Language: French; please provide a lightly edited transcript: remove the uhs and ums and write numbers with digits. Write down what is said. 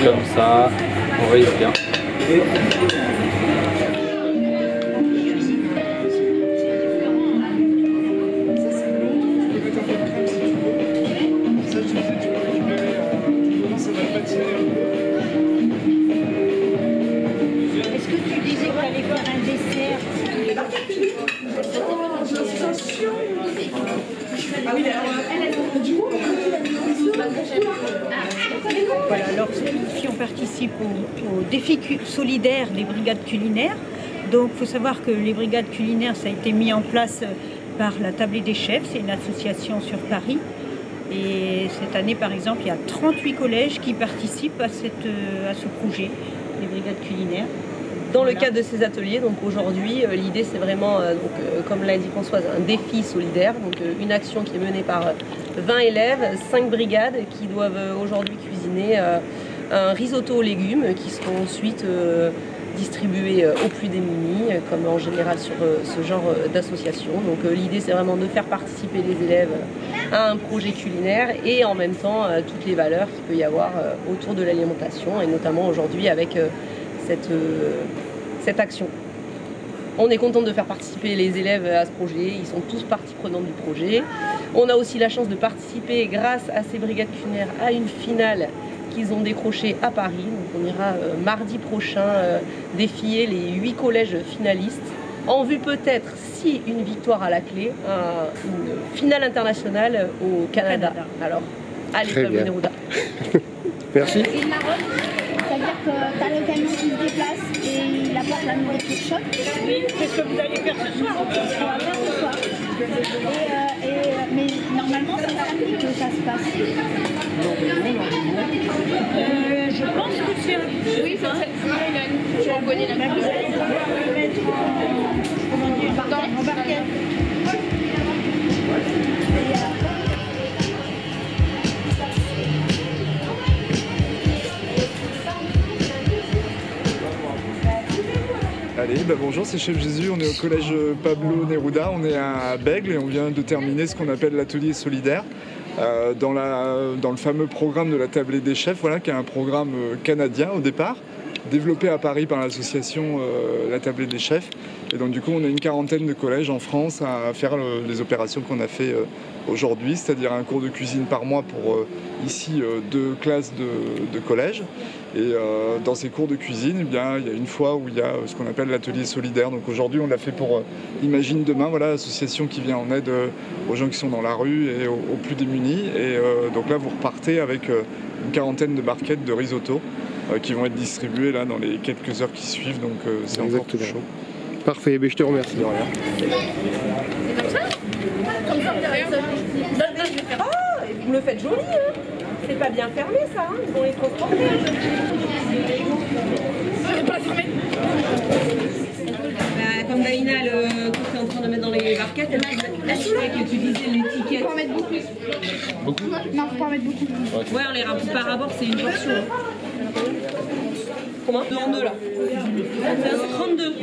comme ça, on voit bien. Est-ce que tu disais que tu allais faire un dessert? Voilà, alors ici on participe au défi solidaire des brigades culinaires. Donc il faut savoir que les brigades culinaires, ça a été mis en place par la Tablée des Chefs, c'est une association sur Paris. Et cette année par exemple, il y a 38 collèges qui participent à ce projet, les brigades culinaires. Dans le cadre de ces ateliers, donc aujourd'hui, l'idée c'est vraiment, comme l'a dit Françoise, un défi solidaire, donc une action qui est menée par 20 élèves, 5 brigades qui doivent aujourd'hui cuisiner un risotto aux légumes qui seront ensuite distribués aux plus démunis, comme en général sur ce genre d'association. Donc l'idée c'est vraiment de faire participer les élèves à un projet culinaire et en même temps toutes les valeurs qu'il peut y avoir autour de l'alimentation et notamment aujourd'hui avec cette action. On est content de faire participer les élèves à ce projet, ils sont tous partie prenante du projet. On a aussi la chance de participer grâce à ces brigades culinaires à une finale qu'ils ont décrochée à Paris. Donc on ira mardi prochain défier les 8 collèges finalistes en vue peut-être, si une victoire à la clé, une finale internationale au Canada. Alors, à l'école de Neruda. Merci. Et le Maroc, c'est-à-dire que tu as le camion qui se déplace et il apporte la nourriture chaude. Oui, c'est ce que vous allez faire ce soir. On va faire ce soir. Mais normalement, c'est samedi que ça se passe. Je pense que c'est un... Oui, ça serait tu reconnais la Vous allez pouvoir le mettre en barquette. Allez, bonjour, c'est Chef Jésus, on est au collège Pablo Neruda, on est à Bègles et on vient de terminer ce qu'on appelle l'atelier solidaire dans le fameux programme de la Tablée des Chefs, voilà, qui est un programme canadien au départ, développé à Paris par l'association La Tablée des Chefs. Et donc du coup on a une quarantaine de collèges en France à faire les opérations qu'on a fait aujourd'hui, c'est-à-dire un cours de cuisine par mois pour ici 2 classes de collège. Et dans ces cours de cuisine, eh bien, il y a une fois où il y a ce qu'on appelle l'atelier solidaire. Donc aujourd'hui, on l'a fait pour Imagine Demain, voilà, l'association qui vient en aide aux gens qui sont dans la rue et aux plus démunis. Et donc là, vous repartez avec une quarantaine de barquettes de risotto qui vont être distribuées là dans les quelques heures qui suivent. Donc c'est encore tout chaud. Parfait, je te remercie. De rien. Ah, et vous me le faites joli, hein. C'est pas bien fermé ça, hein. Ils vont les transporter. C'est pas fermé. Comme Daïna, que tu es en train de mettre dans les barquettes, elle que tu disais l'étiquette. Faut en mettre beaucoup. Beaucoup? Non, faut pas en mettre beaucoup. Ouais, on les remplit par rapport, c'est une portion. Comment? 2 en 2 là. 32.